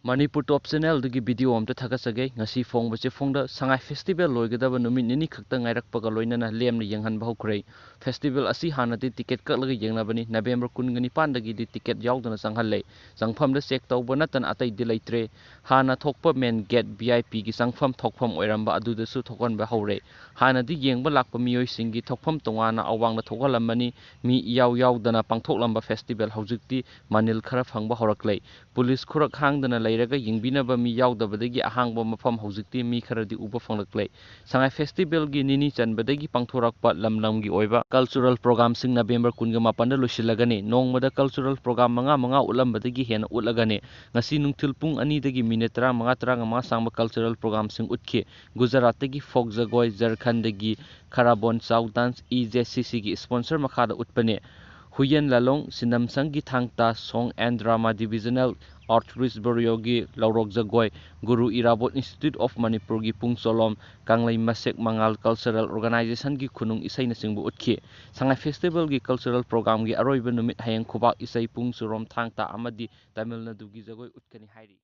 Manipur Top Channel dugi video amta thakasage ngasi phongbache phongda Sangai Festival loigadaba numit nini khakta ngairakpaga loinana lemna yenghanba haokhre. Festival asi hanadi ticket kaklaga yengnabani November 19 dagi di ticket yaudana sanghalle. Sangphamda check tawba natan atai di leitre. Hana thokpa main gate VIP gi sangpham thokpham oiramba adudasu thokanba haure. Hanadi yengba lakpa miyoi singi thokpham tongana awangna thokalamani mi yaudana pangthoklamba festival haujikti manil khara phangba horaklei. Police khurak hangdana leiraga yingbinaba mi yaudabadagi ahangba mafam haujikti mi kharadi uba phanglaklei. Sangai Festival gi nini chanbadagi pangthorakpa lamlamgi oiba cultural program sing November 18 losilagani nongmada cultural program manga ulambadagi hena ulagani ngasi nungthil pung 2 dagi minute 35 sangba cultural program sing utki Gujarat dagi folk jagoi Jharkhand dagi Kharabon Chow dance EJCC gi sponsor makhada utpane Huiyen lalong sinamsanggi thangta song and drama divisional Arthris Boryogi Laurok Jagoi Guru Irabot Institute of Manipur gi Pung Solom Kanglai Masek Mangal Cultural Organization gi khunung isai na singbu utki Sangai Festival gi cultural program gi aroiba numit hayang khubak isai Pung Surom thangta amadi Tamil Nadu gi jagoi utkani hairi